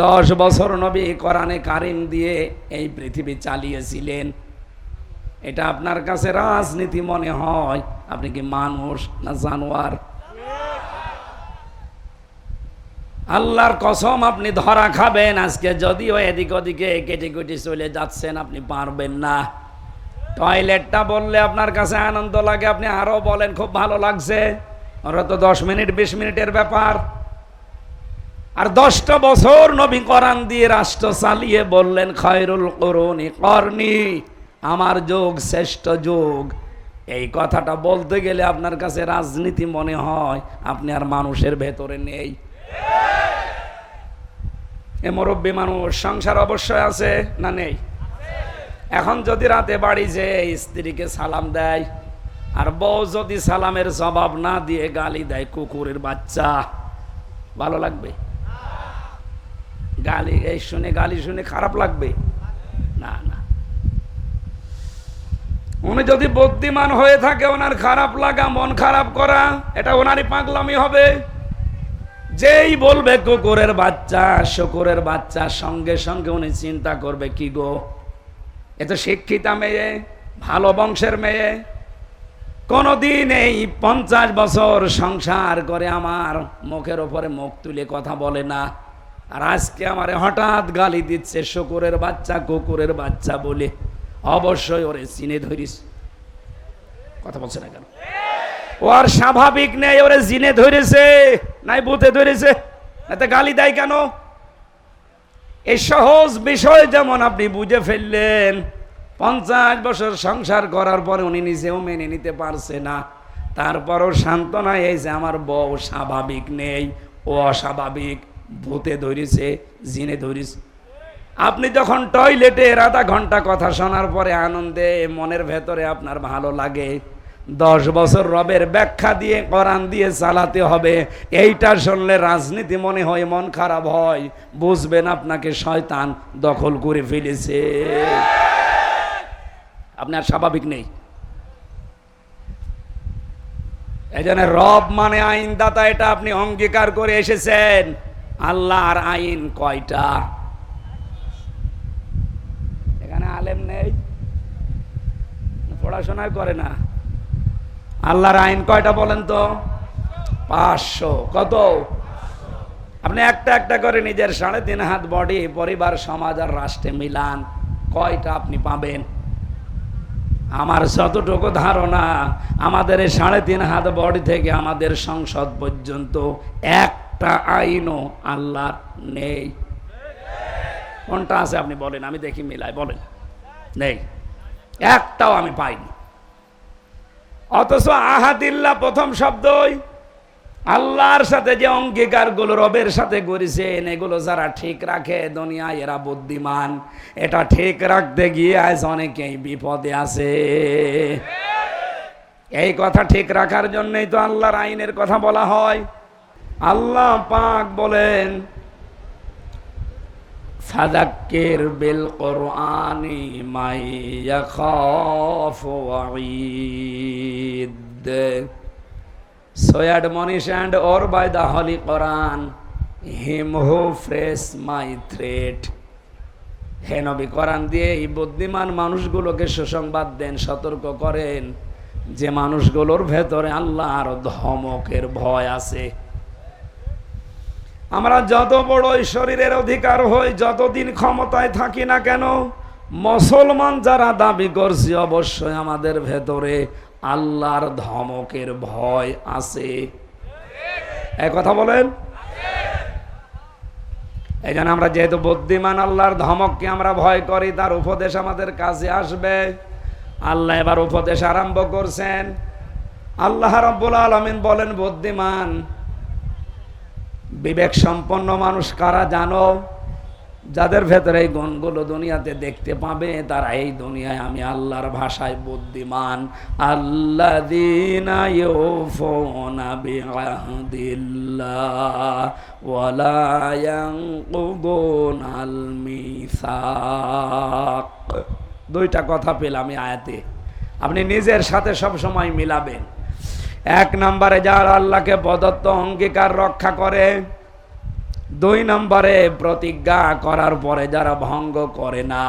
10 বছর নবী কোরআনে কারিম দিয়ে এই পৃথিবী চালিয়েছিলেন। এটা আপনার কাছে রাজনীতি মনে হয়? আপনি কি মানুষ না জানোয়ার? আল্লাহর কসম, আপনি ধরা খাবেন আজকে। যদিও এদিক ওদিকে কেটে কেটে চলে যাচ্ছেন, আপনি পারবেন না। টয়লেটটা বললে আপনার কাছে আনন্দ লাগে, আপনি আরো বলেন খুব ভালো লাগছে। ওরা তো 10 মিনিট 20 মিনিটের ব্যাপার। আর 10টা বছর নবী কোরআন দিয়ে রাষ্ট্র চালিয়ে বললেন খায়রুল কুরুনি করনি, আমার যুগ শ্রেষ্ঠ যুগ। এই কথাটা বলতে গেলে আপনার কাছে রাজনীতি মনে হয়, আপনি আর মানুষের ভেতরে নেই। এ মুরব্বী মানুষ, সংসার অবশ্যই আছে না নেই? এখন যদি রাতে বাড়ি যে স্ত্রীকে সালাম দেয়, আর বউ যদি সালামের জবাব না দিয়ে গালি দেয়, কুকুরের বাচ্চা, ভালো লাগবে? গালি গালি শুনে খারাপ লাগবে? না না। উনি যদি বুদ্ধিমান হয়ে থাকে, ওনার খারাপ লাগা, মন খারাপ করা, এটা ওনারই পাগলামি হবে। যেই বলবে কুকুরের বাচ্চা, শুকুরের বাচ্চা, সঙ্গে সঙ্গে উনি চিন্তা করবে কি গো, এ তো শিক্ষিতা মেয়ে, ভালো বংশের মেয়ে, কোনদিন এই 50 বছর সংসার করে আমার মুখের ওপরে মুখ তুলে কথা বলে না, আর আজকে আমারে হঠাৎ গালি দিচ্ছে শুকুরের বাচ্চা, কুকুরের বাচ্চা বলে। অবশ্যই ওরে চিনে ধরিস। কথা বলছে না কেন? ও আর স্বাভাবিক নেই, ওরে জিনে ধরেছে, নাই ভূতে ধরেছে, এতে গালি দেয় কেন? এই সহজ বিষয় যেমন আপনি বুঝে ফেললেন, 50 বছর সংসার করার পরে উনি নিজেও মেনে নিতে পারছে না, তারপরও সান্ত্বনা এই যে আমার বউ স্বাভাবিক নেই, ও অস্বাভাবিক, ভূতে ধরেছে, জিনে ধরেছে। আপনি যখন টয়লেটে আধা ঘন্টা কথা শোনার পরে আনন্দে মনের ভেতরে আপনার ভালো লাগে, 10 বছর রবের ব্যাখ্যা দিয়ে কোরআন দিয়ে চালাতে হবে, এইটা শুনলে রাজনীতি মনে হয়, মন খারাপ হয়, বুঝবেন আপনাকে শয়তান দখল করে ফেলেছে। আপনার স্বাভাবিক নেই। এই জন্য রব মানে আইনদাতা, এটা আপনি অঙ্গীকার করে এসেছেন। আল্লাহর আইন কয়টা? এখানে আলেম নেই, পড়াশোনা করে না। আল্লাহর আইন কয়টা বলেন তো? 500। কত? আপনি একটা একটা করে নিজের 3.5 হাত বডি, পরিবার, সমাজ আর রাষ্ট্রে মিলান, কয়টা আপনি পাবেন? আমার যতটুকু ধারণা, আমাদের এই 3.5 হাত বডি থেকে আমাদের সংসদ পর্যন্ত একটা আইনও আল্লাহর নেই। কোনটা আছে আপনি বলেন, আমি দেখি মিলাই, বলেন। নেই, একটাও আমি পাইনি। অথচ আহাদিল্লাহ প্রথম শব্দই আল্লাহর সাথে যে অঙ্গীকারগুলো রবের সাথে করেছেন, এগুলো যারা ঠিক রাখে দুনিয়ায় এরা বুদ্ধিমান। এটা ঠিক রাখতে গিয়ে আজ অনেকেই বিপদে আছে। এই কথা ঠিক রাখার জন্যই তো আল্লাহর আইনের কথা বলা হয়। আল্লাহ পাক বলেন ফাযাক্কির বিল কুরআনি মান ইয়াখাফু ওয়াঈদ। So admonish and or by the Holy Quran him who face my threat. হে নবী, কোরআন দিয়ে এই বুদ্ধিমান মানুষগুলোকে সুসংবাদ দেন, সতর্ক করেন যে মানুষগুলোর ভেতরে আল্লাহর ধমকের ভয় আছে। আমরা যত বড় শরীরের অধিকার হই, যতদিন ক্ষমতায় থাকি না কেন, মুসলমান যারা দাবি করছি, অবশ্যই আমাদের ভেতরে আল্লাহর ধমকের ভয় আছে। এই কথা বলেন। এই জন্য আমরা যেহেতু বুদ্ধিমান, আল্লাহর ধমককে আমরা ভয় করি, তার উপদেশ আমাদের কাছে আসবে। আল্লাহ এবার উপদেশ আরম্ভ করছেন। আল্লাহ রাব্বুল আলামিন বলেন, বুদ্ধিমান বিবেক সম্পন্ন মানুষ কারা জানো? যাদের ভেতরে এই গুণগুলো দুনিয়াতে দেখতে পাবে, তারা এই দুনিয়ায় আমি আল্লাহর ভাষায় বুদ্ধিমান। আল্লাযীনা ইউফুনা বিআহদিল্লাহ ওয়া লা ইয়ানকুদুনাল মিসাক। দুইটা কথা পেলাম এই আয়াতে, আপনি নিজের সাথে সব সময় মিলাবেন। 1 নম্বরে যারা আল্লাহকে প্রদত্ত অঙ্গীকার রক্ষা করে, দুই নম্বরে প্রতিজ্ঞা করার পরে যারা ভঙ্গ করে না।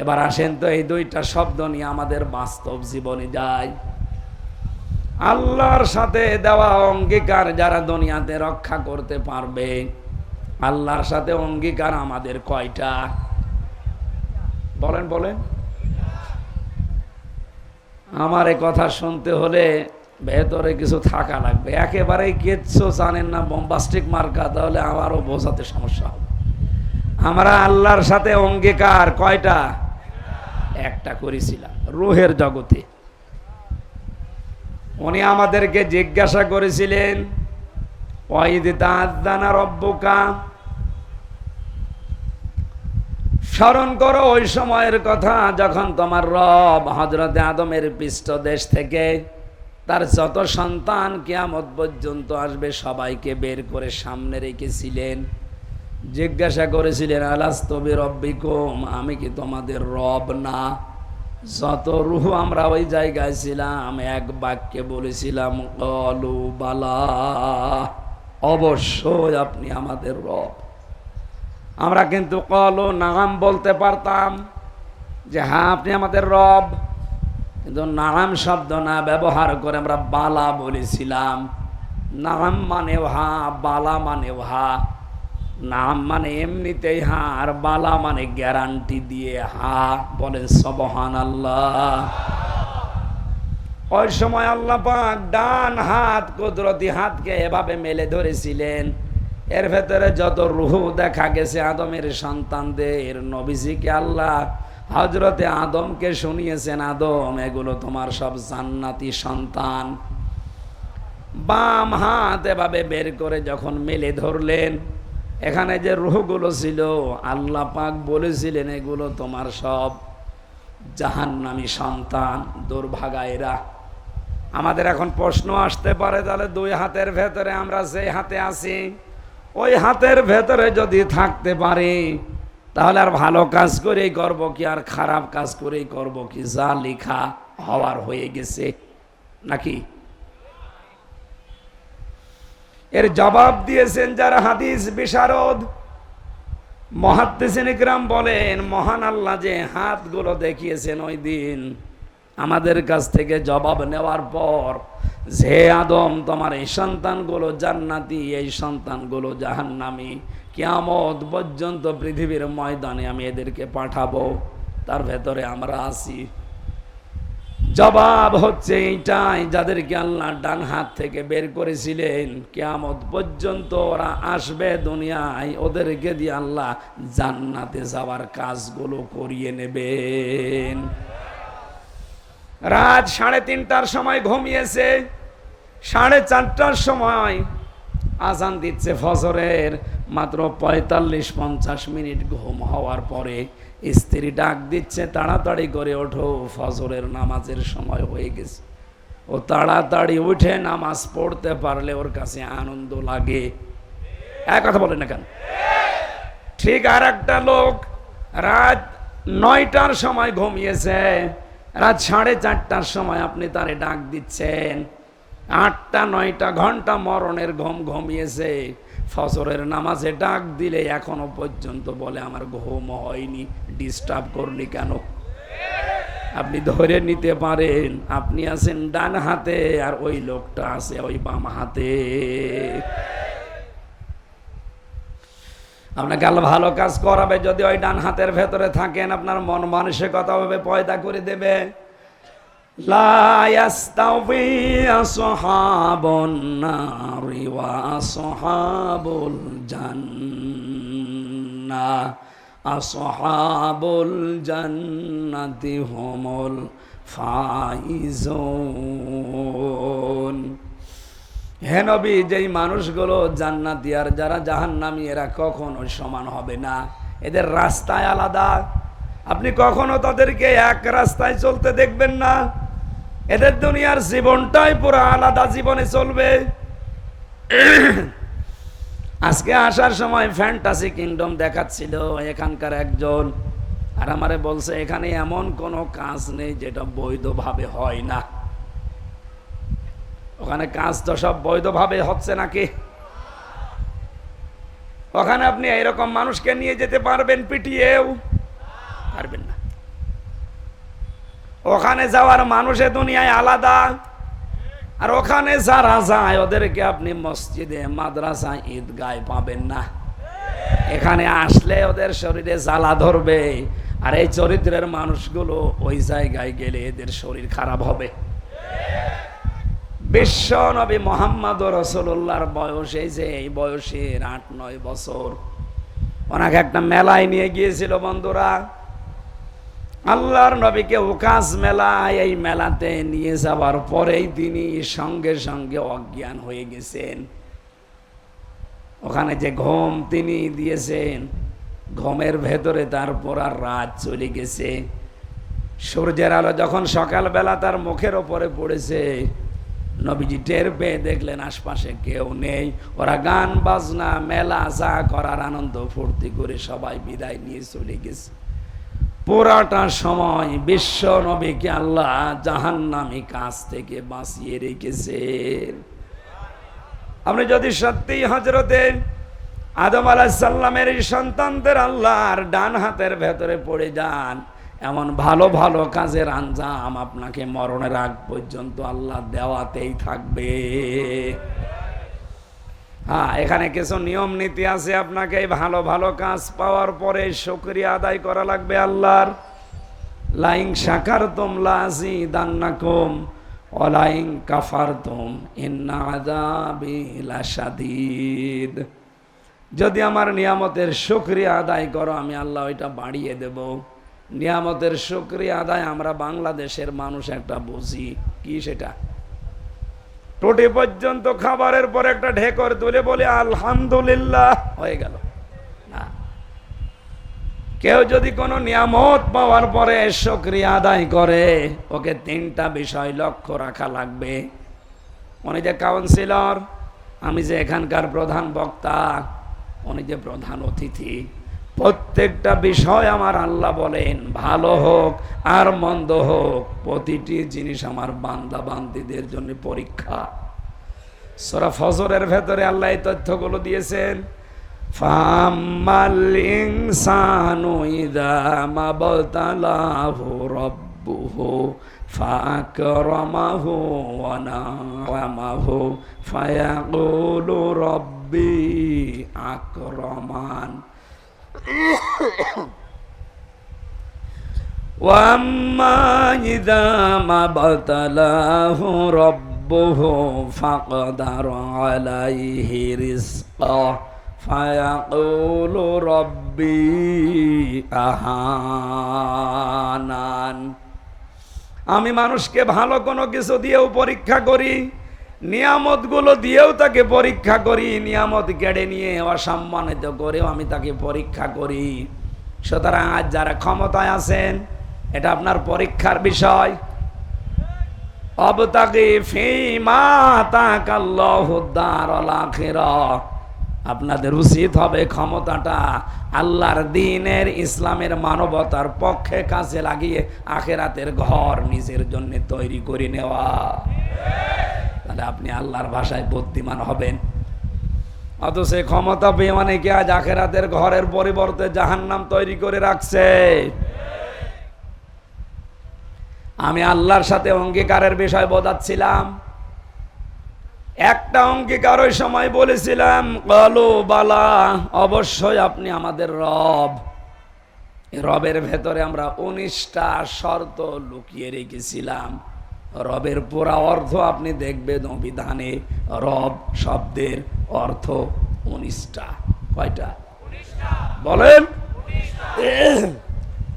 এবার আসেন তো এই দুইটা শব্দ নিয়ে আমাদের বাস্তব জীবনে যায়। আল্লাহর সাথে দেওয়া অঙ্গীকার যারা দুনিয়াতে রক্ষা করতে পারবে, আল্লাহর সাথে অঙ্গীকার আমাদের কয়টা? বলেন বলেন। আমার এই কথা শুনতে হলে ভেতরে কিছু থাকা লাগবে। একেবারেই কিচ্ছু জানেন না, বোম্বাস্টিক মার্কা, তাহলে আমারও বোঝাতে সমস্যা হবে। আমরা আল্লাহর সাথে অঙ্গীকার কয়টা? একটা করেছিলাম রূহের জগতে। উনি আমাদেরকে জিজ্ঞাসা করেছিলেন, ওয়াইদ তাআযানা রাব্বুকা, স্মরণ করো ওই সময়ের কথা যখন তোমার রব হযরতে আদমের পৃষ্ঠদেশ থেকে তার যত সন্তান কিয়ামত পর্যন্ত আসবে সবাইকে বের করে সামনে রেখেছিলেন। জিজ্ঞাসা করেছিলেন, আলাস্তু বিরব্বিকুম, আমি কি তোমাদের রব না? যত রূহ আমরা ওই জায়গায় ছিলাম এক বাক্যে বলেছিলাম, ক্বালু বালা, অবশ্যই আপনি আমাদের রব। আমরা কিন্তু ক্বালু নাম বলতে পারতাম যে হ্যাঁ আপনি আমাদের রব, কিন্তু নাম শব্দ না ব্যবহার করে আমরা বালা বলেছিলাম। নাম মানে হা, বালা মানে হা। নাম মানে এমনিতেই হা, আর বালা মানে গ্যারান্টি দিয়ে হা। বলেন সুবহানাল্লাহ। ওই সময় আল্লাহ পাক ডান হাত, কুদরতি হাতকে এভাবে মেলে ধরেছিলেন। এর ভেতরে যত রূহ দেখা গেছে আদমের সন্তানদের, নবীজিকে আল্লাহ হযরতে আদমকে শুনিয়েছেন, আদম এগুলো তোমার সব জান্নাতি সন্তান। বাম হাত এভাবে বের করে যখন মেলে ধরলেন, এখানে যে রূহগুলো ছিল আল্লাহ পাক বলেছিলেন এগুলো তোমার সব জাহান্নামী সন্তান, দুর্ভাগায়েরা। আমাদের এখন প্রশ্ন আসতে পারে, তাহলে দুই হাতের ভেতরে আমরা যে হাতে আছি ওই হাতের ভেতরে যদি থাকতে পারি তাহলে আর ভালো কাজ করেই করব কি আর খারাপ কাজ করেই করব কি? যা লেখা হওয়ার হয়ে গেছে নাকি? এর জবাব দিয়েছেন যারা হাদিস বিশারদ, মুহাদ্দিসিন ইকরাম বলেন, মহান আল্লাহ যে হাতগুলো দেখিয়েছেন ওই দিন আমাদের কাছ থেকে জবাব নেওয়ার পর, যে আদম তোমার এই সন্তানগুলো জান্নাতি, এই সন্তানগুলো জাহান্নামী, কিয়ামত পর্যন্ত পৃথিবীর ময়দানে আমি এদেরকে পাঠাবো, তার ভেতরে আমরা আছি। জবাব হচ্ছে এইটাই, যাদেরকে আল্লাহ ডান হাত থেকে বের করেছিলেন কিয়ামত পর্যন্ত ওরা আসবে দুনিয়ায়, ওদেরকে দিয়ে আল্লাহ জান্নাতে যাওয়ার কাজগুলো করিয়ে নেবেন। রাত 3:30টার সময় ঘুমিয়েছে, 4:30টার সময় আজান দিচ্ছে ফজরের, মাত্র 45-50 মিনিট ঘুম হওয়ার পরে স্ত্রী ডাক দিচ্ছে, তাড়াতাড়ি করে ওঠো, ফজরের নামাজের সময় হয়ে গেছে। ও তাড়াতাড়ি উঠে নামাজ পড়তে পারলে ওর কাছে আনন্দ লাগে। এক কথা বলেন না কেন? ঠিক আর একটা লোক রাত 9টার সময় ঘুমিয়েছে, রাত 4:30টার সময় আপনি তারে ডাক দিচ্ছেন, 8-9টা ঘন্টা মরণের ঘুম ঘুমিয়েছে, ফজরের নামাজে ডাক দিলে এখনো পর্যন্ত বলে আমার ঘুম হয়নি, ডিস্টার্ব করলি কেন? আপনি ধরে নিতে পারেন আপনি আছেন ডান হাতে আর ওই লোকটা আছে ওই বাম হাতে। আপনাকে আল্লাহ ভালো কাজ করাবে যদি ওই ডান হাতের ভেতরে থাকেন, আপনার মন মানসিকতা ভাবে পয়দা করে দেবে। লা ইয়াস্তাউই আসহাবুন নারি ওয়া আসহাবুল জান্নাহ, আসহাবুল জান্নাতি হুমুল ফাইজুন। হে নবী, যেই মানুষগুলো জান্নাতি আর যারা জাহান্নামী এরা কখনো সমান হবে না, এদের রাস্তায় আলাদা। আপনি কখনো তাদেরকে এক রাস্তায় চলতে দেখবেন না, এদের দুনিয়ার জীবনটাই পুরো আলাদা জীবনে চলবে। আজকে আসার সময় ফ্যান্টাসি কিংডম দেখাচ্ছিল এখানকার একজন, আর আমারে বলছে এখানে এমন কোনো কাজ নেই যেটা বৈধভাবে হয় না। ওখানে কাজ তো সব বৈধভাবে হচ্ছে নাকি? ওখানে আপনি এরকম মানুষকে নিয়ে যেতে পারবেন পিটিয়েও? পারবেন না। ওখানে যাওয়ার মানুষে দুনিয়ায় আলাদা, আর ওখানে যারা যায় ওদেরকে আপনি মসজিদে, মাদ্রাসা, ঈদগায় পাবেন না। এখানে আসলে ওদের শরীরে জ্বালা ধরবে, আর এই চরিত্রের মানুষগুলো ওই জায়গায় গেলে এদের শরীর খারাপ হবে। বিশ্ব নবী মোহাম্মদ রাসূলুল্লাহর বয়স এই যে এই বয়সের 8-9 বছর, ওনাকে একটা মেলায় নিয়ে গিয়েছিল বন্ধুরা। আল্লাহর নবীকে উকাস মেলায়, এই মেলাতে নিয়ে যাওয়ার পরেই তিনি সঙ্গে সঙ্গে অজ্ঞান হয়ে গেছেন। ওখানে যে ঘুম তিনি দিয়েছেন, ঘুমের ভেতরে তারপর আর রাত চলে গেছে। সূর্যের আলো যখন সকালবেলা তার মুখের ওপরে পড়েছে, নবীজি টের পেয়ে দেখলেন আশপাশে কেউ নেই। ওরা গান বাজনা, মেলা যা করার আনন্দ ফুর্তি করে সবাই বিদায় নিয়ে চলে গেছে। পুরাটা সময় বিশ্ব নবীকে আল্লাহ জাহান্নামী কাজ থেকে বাঁচিয়ে রেখেছেন। আপনি যদি সত্যি হযরতে আদম আলাইহিস সালামের এই সন্তানদের আল্লাহর ডান হাতের ভেতরে পড়ে যান, এমন ভালো ভালো কাজের আঞ্জাম আপনাকে মরণের আগ পর্যন্ত আল্লাহ দেওয়াতেই থাকবে। হ্যাঁ, এখানে কিছু নিয়ম নীতি আছে। আপনাকে এই ভালো ভালো কাজ পাওয়ার পরে শুকরিয়া আদায় করা লাগবে আল্লাহর। লাইন শাকারতুম লাযিদান্নাকুম ওয়া লাইন কাফারতুম ইন্না আযাবি লাশাদীদ। যদি আমার নিয়ামতের শুকরিয়া আদায় করো, আমি আল্লাহ ওইটা বাড়িয়ে দেব। নিয়ামতের শুকরিয়া আদায় আমরা বাংলাদেশের মানুষ একটা বুঝি কি, সেটা টুটি পর্যন্ত খাবারের পর একটা ঢেকর তুলে বলে আলহামদুলিল্লাহ, হয়ে গেল না। কেউ যদি কোনো নিয়ামত পাওয়ার পরে শুকরিয়া আদায় করে, ওকে 3টা বিষয় লক্ষ্য রাখা লাগবে। উনি যে কাউন্সিলর, আমি যে এখানকার প্রধান বক্তা, উনি যে প্রধান অতিথি, প্রত্যেকটা বিষয় আমার আল্লাহ বলেন ভালো হোক আর মন্দ হোক, প্রতিটি জিনিস আমার বান্দা বান্দীদের জন্য পরীক্ষা। সূরা ফজরের ভেতরে আল্লাহ এই তথ্যগুলো দিয়েছেন। ফাম্মাল ইনসানু ইযা মাবতালাহু রাব্বুহু ফাকরামাহু ওয়া না'আমাহু ফায়াকুলু রাব্বি আকরামান ওয়াম্মা ইযা মাবতালাহু রাব্বুহু ফাকদারা আলাইহি রিজকাহু ফায়াকুলু রাব্বি আহানান। আমি মানুষকে ভালো কোনো কিছু দিয়েও পরীক্ষা করি, নিয়ামতগুলো দিয়েও তাকে পরীক্ষা করি, নিয়ামত কেড়ে নিয়ে অসম্মানিত করেও আমি তাকে পরীক্ষা করি। সুতরাং আজ যারা ক্ষমতায় আছেন, এটা আপনার পরীক্ষার বিষয়। আবতাগি ফীমা আতাকাল্লাহুদ দারাল আখিরাহ। আপনাদের উচিত হবে ক্ষমতাটা আল্লাহর দ্বীনের, ইসলামের, মানবতার পক্ষে কাজে লাগিয়ে আখিরাতের ঘর নিজের জন্য তৈরি করে নেওয়া। তাহলে আপনি আল্লাহর ভাষায় বুদ্ধিমান হবেন। অথচ ক্ষমতা পেয়ে অনেকে আজ আখিরাতের ঘরের পরিবর্তে জাহান্নাম তৈরি করে রাখছে। আমি আল্লাহর সাথে অঙ্গীকারের বিষয় বোঝাচ্ছিলাম। একটা অঙ্গীকার ওই সময় বলেছিলাম, কালু বালা, অবশ্যই আপনি আমাদের রব। রবের ভেতরে আমরা 19টা শর্ত লুকিয়ে রেখেছিলাম। রবের পুরা অর্থ আপনি দেখবেন অভিধানে। রব শব্দের অর্থ 19টা। কয়টা? বলেন।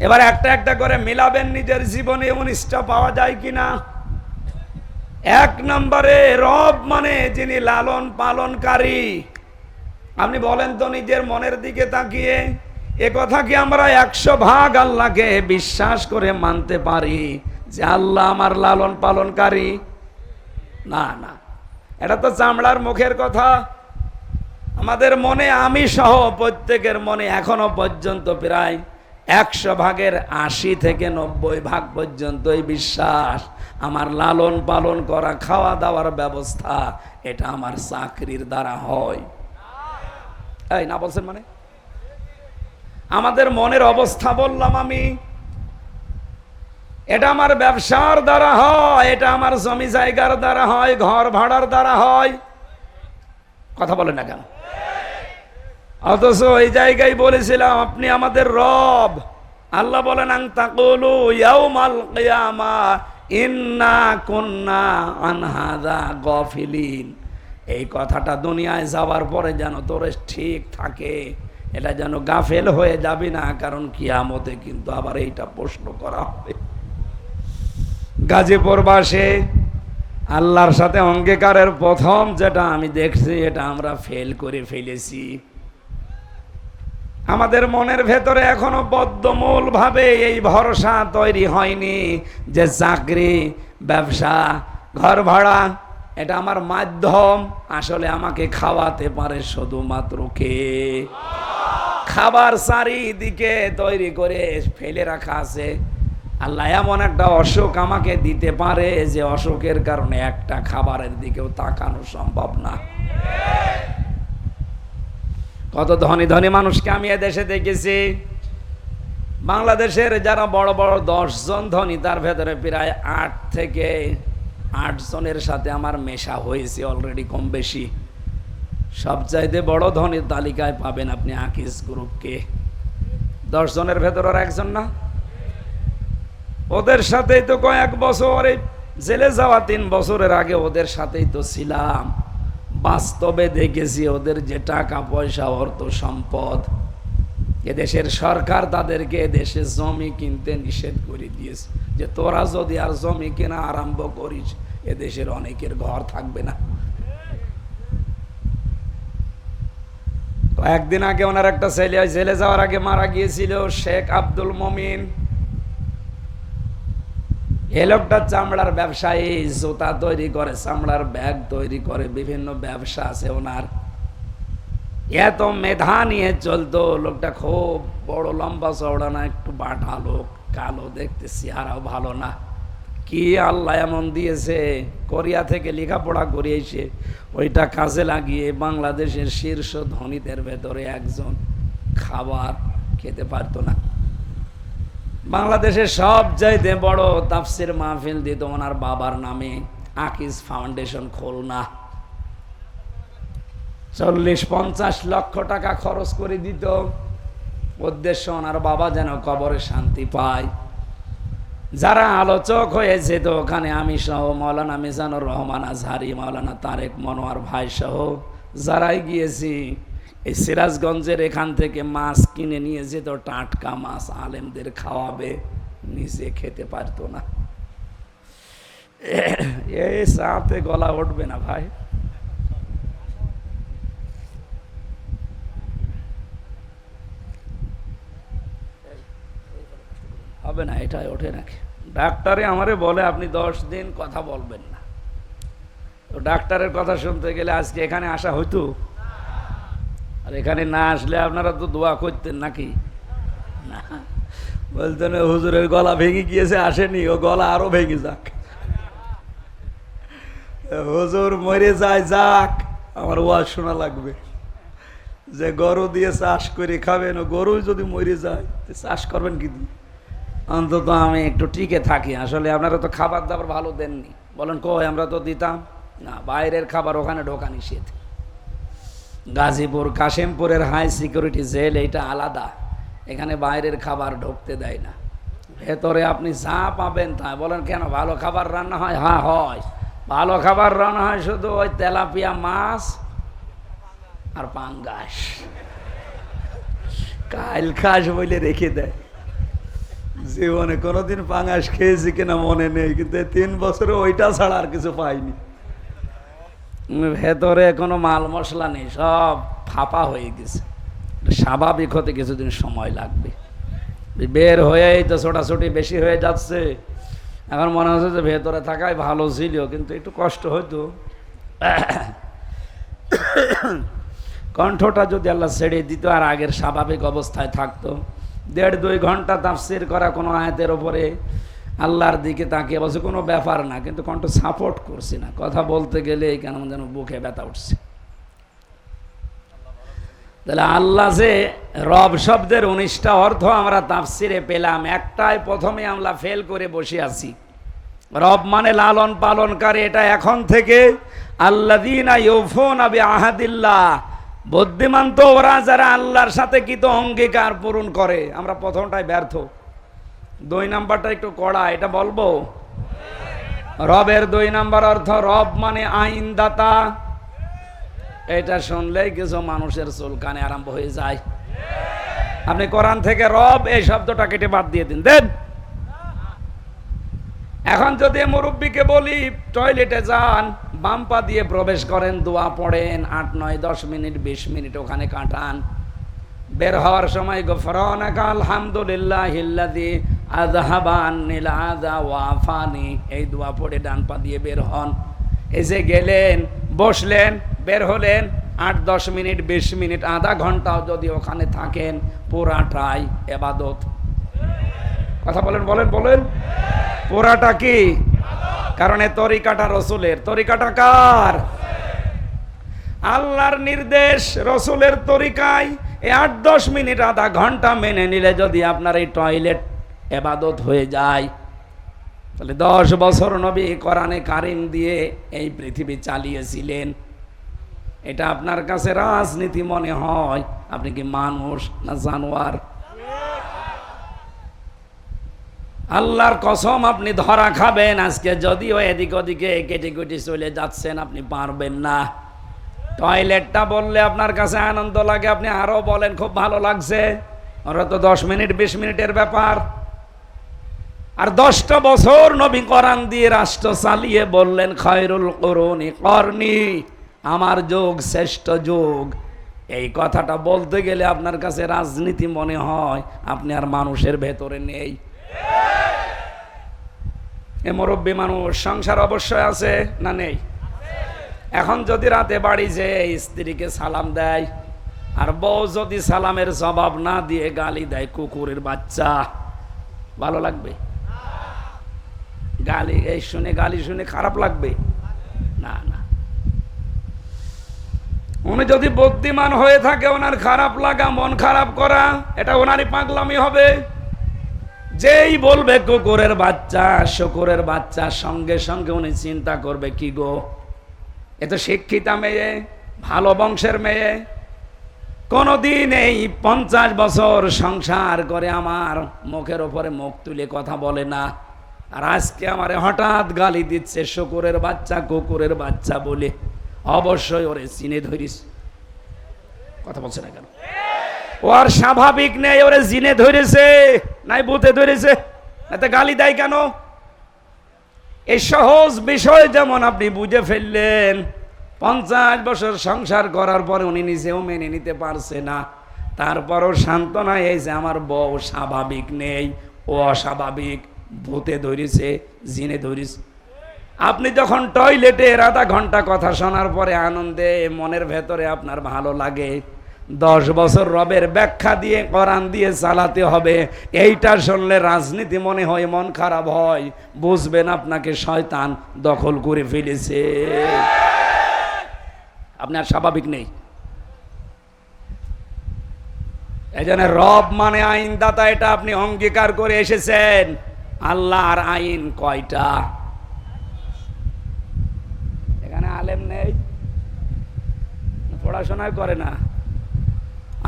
এবার একটা একটা করে মিলাবেন নিজের জীবনে 19টা পাওয়া যায় কিনা। 1 নম্বরে রব মানে যিনি লালন পালনকারী। আপনি বলেন তো নিজের মনের দিকে তাকিয়ে, এ কথা কি আমরা 100% আল্লাহকে বিশ্বাস করে মানতে পারি যে আল্লাহ আমার লালন পালনকারী? না না, এটা তো চামড়ার মুখের কথা। আমাদের মনে, আমি সহ প্রত্যেকের মনে এখনো পর্যন্ত প্রায় 100%-এর 80 থেকে 90% পর্যন্ত এই বিশ্বাস, আমার লালন পালন করা, খাওয়া দাওয়ার ব্যবস্থা, এটা আমার চাকরির দ্বারা হয়। এই না বলছেন মানে আমাদের মনের অবস্থা বললাম আমি। এটা আমার ব্যবসার দ্বারা হয়, এটা আমার জমি জায়গার দ্বারা হয়, ঘর ভাড়ার দ্বারা হয়। কথা বলেন না কেন? অথচ এই জায়গায় বলেছিলাম আপনি আমাদের রব। আল্লাহ বলেন আন তাকুলু ইয়াউমাল কিয়ামা ইন্না কুন্না আন হাযা গাফিলিন। এই কথাটা দুনিয়ায় যাওয়ার পরে যেন তোর ঠিক থাকে, এটা যেন গাফেল হয়ে যাবি না, কারণ কিয়ামতে কিন্তু আবার এইটা প্রশ্ন করা হবে। গাজীপুরবাসী আল্লাহর সাথে অঙ্গীকারের প্রথম যেটা আমি দেখছি, এটা আমরা ফেল করে ফেলেছি। আমাদের মনের ভেতরে এখনো বদ্ধমূল ভাবে এই ভরসা তৈরি হয়নি যে চাকরি, ব্যবসা, ঘর ভাড়া এটা আমার মাধ্যম। আসলে আমাকে খাওয়াতে পারে শুধুমাত্র কে? খাবার চারিদিকে তৈরি করে ফেলে রাখা আছে। আল্লাহ এমন একটা অসুখ আমাকে দিতে পারে যে অসুখের কারণে একটা খাবারের দিকেও তাকানো সম্ভব না। কত ধনী ধনী মানুষকে আমি এদেশে দেখেছি। বাংলাদেশের যারা বড় বড় 10 জন ধনী, তার ভেতরে প্রায় 8 থেকে 8 জনের সাথে আমার মেশা হয়েছে অলরেডি, কম বেশি। সবচাইতে বড় ধনীর তালিকায় পাবেন আপনি আকিস গ্রুপকে। 10 জনের ভেতর আর একজন না। ওদের সাথেই তো কয়েক বছর, জেলে যাওয়া 3 বছরের আগে ওদের সাথেই তো ছিলাম। বাস্তবে দেখেছি ওদের যে টাকা পয়সা, অর্থ সম্পদ, এদেশের সরকার তাদেরকে এদেশে জমি কিনতে নিষেধ করে দিয়েছে যে তোরা যদি আর জমি কেনা আরম্ভ করিস এদেশের অনেকের ঘর থাকবে না। কয়েকদিন আগে ওনার একটা ছেলে জেলে যাওয়ার আগে মারা গিয়েছিল, শেখ আব্দুল মমিন। এই লোকটা চামড়ার ব্যবসায়ী, জুতা তৈরি করে, চামড়ার ব্যাগ তৈরি করে, বিভিন্ন ব্যবসা আছে ওনার। এত মেধা নিয়ে চলতো লোকটা, খুব বড় লম্বা চওড়া না, একটু বাঁটা লোক, কালো দেখতে, চেহারাও ভালো না। কি আল্লাহ এমন দিয়েছে, কোরিয়া থেকে লেখাপড়া করিয়েছে, ওইটা কাজে লাগিয়ে বাংলাদেশের শীর্ষ ধনীদের ভেতরে একজন। খাবার খেতে পারতো না। বাংলাদেশের সবচাইতে বড় তাফসির মাহফিল দিত ওনার বাবার নামে, আকিজ ফাউন্ডেশন খুলনা। 40-50 লক্ষ টাকা খরচ করে দিত। উদ্দেশ্য ওনার বাবা যেন কবরে শান্তি পায়। যারা আলোচক হয়েছে তো ওখানে আমি সহ, মৌলানা মিজানুর রহমান আজহারি, মৌলানা তারেক মনোয়ার ভাই সহ যারাই গিয়েছি, এই সিরাজগঞ্জের এখান থেকে মাছ কিনে নিয়ে যেত, টাটকা মাছ, আলেমদের খাওয়াবে, নিজে খেতে পারতো না। এই চাতে গলা উঠবে না ভাই। হবে না, এটাই ওঠে নাকি? ডাক্তারে আমারে বলে আপনি 10 দিন কথা বলবেন না। তো ডাক্তারের কথা শুনতে গেলে আজকে এখানে আসা হইতো? আর এখানে না আসলে আপনারা তো দোয়া করতেন নাকি? না, বলতেন হুজুরের গলা ভেঙে গিয়েছে, আসেনি, ও গলা আরো ভেঙে যাক, হুজুর মরে যায় যাক, আমার ওয়াজ শোনা লাগবে। যে গরু দিয়ে চাষ করে খাবেন, ও গরু যদি মরে যায় চাষ করবেন কি? অন্তত আমি একটু টিকে থাকি। আসলে আপনারা তো খাবার দাবার ভালো দেননি, বলেন কই আমরা তো দিতাম না। বাইরের খাবার ওখানে ঢোকা নিষেধ। গাজীপুর কাশিমপুরের হাই সিকিউরিটি জেল, এইটা আলাদা, এখানে বাইরের খাবার ঢুকতে দেয় না। ভেতরে আপনি যা পাবেন তা। বলেন কেন? ভালো খাবার রান্না হয়? হ্যাঁ হয়, ভালো খাবার রান্না হয়, শুধু ওই তেলাপিয়া মাছ আর পাঙ্গাস। কাইল খাস বলে রেখে দেয়। জীবনে কোনোদিন পাঙ্গাস খেয়েছি কিনা মনে নেই, কিন্তু 3 বছরে ওইটা ছাড়া আর কিছু পাইনি। ভেতরে কোনো মাল মশলা নেই, সব ফাঁপা হয়ে গেছে। স্বাভাবিক হতে কিছুদিন সময় লাগবে। বের হয়েই তো ছোটাছুটি বেশি হয়ে যাচ্ছে। এখন মনে হচ্ছে যে ভেতরে থাকাই ভালো ছিল, কিন্তু একটু কষ্ট হইতো। কণ্ঠটা যদি আল্লাহ ছেড়ে দিত আর আগের স্বাভাবিক অবস্থায় থাকতো, 1.5-2 ঘন্টা তাফসীর করা কোনো আয়াতের ওপরে আল্লাহর দিকে তাকিয়ে বলছে কোনো ব্যাপার না, কিন্তু কণ্ঠ সাপোর্ট করছি না। কথা বলতে গেলে কেন যেন বুকে ব্যথা উঠছে। তাহলে আল্লাহ যে রব শব্দের 19টা অর্থ আমরা তাফসিরে পেলাম, একটাই প্রথমে আমরা ফেল করে বসে আছি। রব মানে লালন পালনকারী, এটা এখন থেকে আল্লাযীনা ইউফুনা বিআহাদিল্লাহ, বুদ্ধিমান তো ওরা যারা আল্লাহর সাথে কৃত অঙ্গীকার পূরণ করে। আমরা প্রথমটাই ব্যর্থ, 2 নাম্বারটা একটু কড়া, এটা বলবো। রবের 2 নাম্বার অর্থ, রব মানে আইনদাতা। এটা শুনলেই কিছু মানুষের চুলকানি আরম্ভ হয়ে যায়। আপনি কোরআন থেকে রব এই শব্দটা কেটে বাদ দিয়ে দিন, দেন। এখন যদি মুরব্বীকে বলি টয়লেটে যান, বাম পা দিয়ে প্রবেশ করেন, দোয়া পড়েন, 8, 9, 10 মিনিট 20 মিনিট ওখানে কাটান, বের হওয়ার সময় গফরানাকা আলহামদুলিল্লাহিল্লাযী আযহাবা আন্নিল আযা ওয়া আফানি, এই দোয়া পড়ে ডান পা দিয়ে বের হন। এসে গেলেন, বসলেন, বের হলেন, 8, 10 মিনিট 20 মিনিট আধা ঘন্টাও যদি ওখানে থাকেন, পুরাটাই ইবাদত। কথা বলেন বলেন বলেন, পুরাটা কি? কারণ এই তরিকাটা রসুলের, তরিকাটা কার? আল্লাহর নির্দেশ, রসুলের তরিকায় এই 8, 10 মিনিট আধা ঘন্টা মেনে নিলে যদি আপনার এই টয়লেট ইবাদত হয়ে যায়, তাহলে 10 বছর নবী কোরআনে কারিম দিয়ে এই পৃথিবী চালিয়েছিলেন। এটা আপনার কাছে রাজনীতি মনে হয়? আপনি কি মানুষ না জানোয়ার? আল্লাহর কসম, আপনি ধরা খাবেন আজকে। যদিও এদিক ওদিকে কেটে কেটে চলে যাচ্ছেন, আপনি পারবেন না। টয়লেটটা বললে আপনার কাছে আনন্দ লাগে, আপনি আরো বলেন খুব ভালো লাগছে। ওরা তো 10 মিনিট 20 মিনিটের ব্যাপার। আর 10টা বছর নবী কোরআন দিয়ে রাষ্ট্র চালিয়ে বললেন, খায়রুল কুরুনি করনি, আমার যুগ শ্রেষ্ঠ যুগ। এই কথাটা বলতে গেলে আপনার কাছে রাজনীতি মনে হয়, আপনি আর মানুষের ভেতরে নেই। এ মুরব্বী মানুষ, সংসার অবশ্যই আছে না নেই? এখন যদি রাতে বাড়ি যে স্ত্রীকে সালাম দেয়, আর বউ যদি সালামের জবাব না দিয়ে গালি দেয়, কুকুরের বাচ্চা, ভালো লাগবে? গালি এই শুনে, গালি শুনে খারাপ লাগবে? না না। উনি যদি বুদ্ধিমান হয়ে থাকে, ওনার খারাপ লাগা, মন খারাপ করা, এটা ওনারই পাগলামি হবে। যেই বলবে কুকুরের বাচ্চা, শুকুরের বাচ্চা, সঙ্গে সঙ্গে উনি চিন্তা করবে, কি গো, এ তো শিক্ষিতা মেয়ে, ভালো বংশের মেয়ে, কোনদিন এই 50 বছর সংসার করে আমার মুখের ওপরে মুখ তুলে কথা বলে না, আর আজকে আমারে হঠাৎ গালি দিচ্ছে শুকুরের বাচ্চা, কুকুরের বাচ্চা বলে। অবশ্যই ওরে চিনে ধরিস। কথা বলছে না কেন? ওর স্বাভাবিক নেই, ওরে জিনে ধরেছে, নাই ভূতে ধরেছে, এতে গালি দেয় কেন? এই সহজ বিষয় যেমন আপনি বুঝে ফেললেন, 50 বছর সংসার করার পরে উনি নিজেও মেনে নিতে পারছে না, তারপরও সান্ত্বনা এই যে আমার বউ স্বাভাবিক নেই, ও অস্বাভাবিক, ভূতে ধরেছে, জিনে ধরেছে। আপনি যখন টয়লেটে আধা ঘন্টা কথা শোনার পরে আনন্দে মনের ভেতরে আপনার ভালো লাগে, 10 বছর রবের ব্যাখ্যা দিয়ে কোরআন দিয়ে চালাতে হবে, এইটা শুনলে রাজনীতি মনে হয়, মন খারাপ হয়, বুঝবেন আপনাকে শয়তান দখল করে ফেলেছে, আপনি আর স্বাভাবিক নেই। এজন্য রব মানে আইনদাতা, এটা আপনি অঙ্গীকার করে এসেছেন। আল্লাহর আইন কয়টা? এখানে আলেম নেই, পড়াশোনা করে না।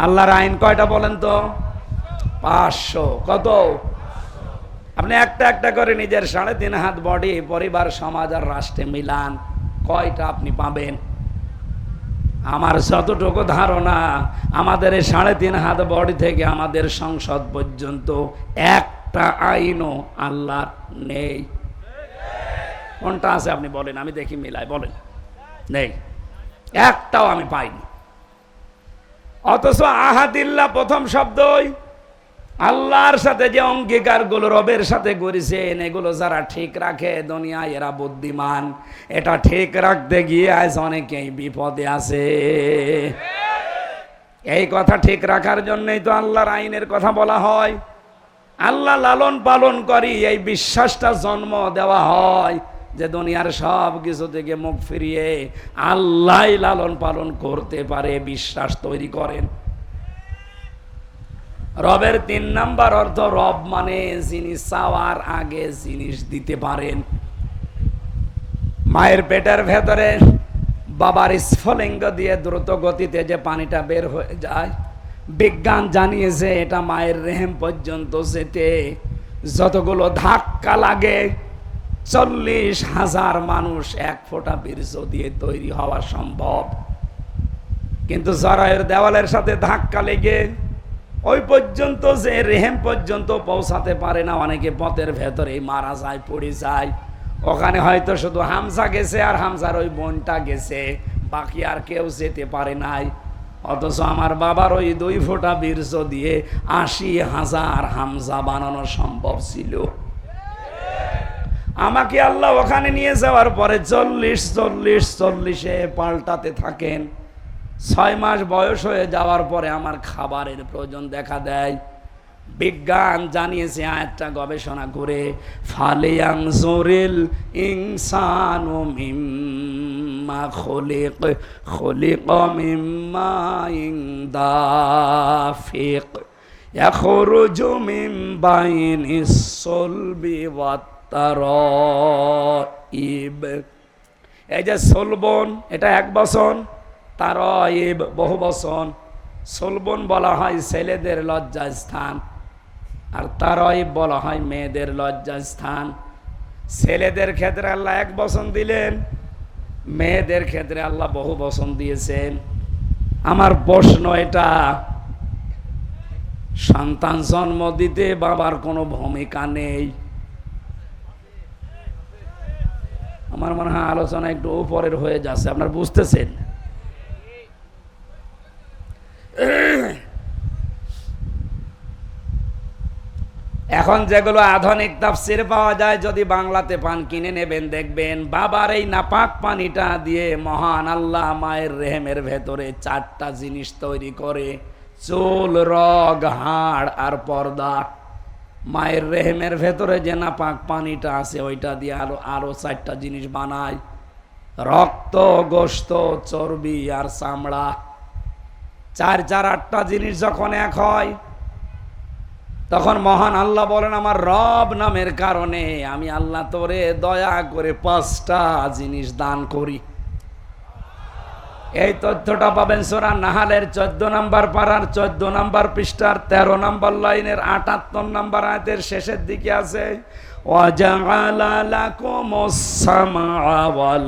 আল্লাহর আইন কয়টা বলেন তো? 500। কত? আপনি একটা একটা করে নিজের 3.5 হাত বডি, পরিবার, সমাজ আর রাষ্ট্রে মিলান, কয়টা আপনি পাবেন? আমার যতটুকু ধারণা, আমাদের এই 3.5 হাত বডি থেকে আমাদের সংসদ পর্যন্ত একটা আইনও আল্লাহর নেই। কোনটা আছে আপনি বলেন, আমি দেখি মিলাই, বলেন। নেই, একটাও আমি পাইনি। অথচ আহাদিল্লাহ প্রথম শব্দই আল্লাহর সাথে যে অঙ্গীকারগুলো রবের সাথে করেছেন, এগুলো যারা ঠিক রাখে দুনিয়ায় এরা বুদ্ধিমান। এটা ঠিক রাখতে গিয়ে আজ অনেকেই বিপদে আছে। এই কথা ঠিক রাখার জন্যই তো আল্লাহর আইনের কথা বলা হয়। আল্লাহ লালন পালন করি, এই বিশ্বাসটা জন্ম দেওয়া হয় যে দুনিয়ার সব কিছু থেকে মুখ ফিরিয়ে আল্লাহ লালন পালন করতে পারে, বিশ্বাস তৈরি করেন। রবের 3 নাম্বার অর্থ, রব মানে যিনি চাওয়ার আগে জিনিস দিতে পারেন। মায়ের পেটের ভেতরে বাবার স্ফলিঙ্গ দিয়ে দ্রুত গতিতে যে পানিটা বের হয়ে যায়, বিজ্ঞান জানিয়েছে এটা মায়ের রেহেম পর্যন্ত যেতে যতগুলো ধাক্কা লাগে 40,000 মানুষ 1 ফোঁটা বীর্য দিয়ে তৈরি হওয়া সম্ভব। কিন্তু জরায়ুর দেওয়ালের সাথে ধাক্কা লেগে ওই পর্যন্ত যে রেহেম পর্যন্ত পৌঁছাতে পারে না, অনেকে পথের ভেতরেই মারা যায়, পড়ে যায়। ওখানে হয়তো শুধু হামজা গেছে আর হামজার ওই বোনটা গেছে, বাকি আর কেউ যেতে পারে নাই। অথচ আমার বাবার ওই 2 ফোঁটা বীর্য দিয়ে 80,000 হামজা বানানো সম্ভব ছিল। আমাকে আল্লাহ ওখানে নিয়ে যাওয়ার পরে 40-40-40-40-এ পাল্টাতে থাকেন। 6 মাস বয়স হয়ে যাওয়ার পরে আমার খাবারের প্রয়োজন দেখা দেয়। বিজ্ঞান জানিয়েছে, আয়াতটা গবেষণা করে, ফালিয়ানজুরিল ইনসানু মিম্মা খুলিকা মিম্মা দাফিক ইয়াখরুজু মিন বাইনিস সুলবি ওয়াত তারাইব। এই যে সলবন, এটা 1 বচন, তারাইব বহু বচন। সলবন বলা হয় ছেলেদের লজ্জাস্থান, আর তারাইব বলা হয় মেয়েদের লজ্জাস্থান। ছেলেদের ক্ষেত্রে আল্লাহ 1 বচন দিলেন, মেয়েদের ক্ষেত্রে আল্লাহ বহু বচন দিয়েছেন। আমার প্রশ্ন এটা, সন্তান জন্ম দিতে বাবার কোনো ভূমিকা নেই? আমার মনে হয় আলোচনা একটু উপরের হয়ে যাচ্ছে, আপনারা বুঝতেছেন? এখন যেগুলো আধুনিক তাফসির পাওয়া যায়, যদি বাংলাতে পান কিনে নেবেন, দেখবেন বাবার এই নাপাক পানিটা দিয়ে মহান আল্লাহ মায়ের রেহেমের ভেতরে 4টা জিনিস তৈরি করে, চুল, রগ, হাড় আর পর্দা। মায়ের রেহেমের ভেতরে যে নাপাক পানিটা আছে ওইটা দিয়ে আরো 4টা জিনিস বানায়, রক্ত, গোশত, চর্বি আর চামড়া। 4-8টা জিনিস যখন এক হয়, তখন মহান আল্লাহ বলেন, আমার রব নামের কারণে আমি আল্লাহ তোরে দয়া করে 5টা জিনিস দান করি। এই তথ্যটা পাবেন সূরা নাহালের 14 নম্বর পারার 14 নম্বর পৃষ্ঠার 13 নম্বর লাইনের 78 নম্বর আয়াতের শেষের দিকে আছে, ওয়াজআলা লাকুমুস সামআ ওয়াল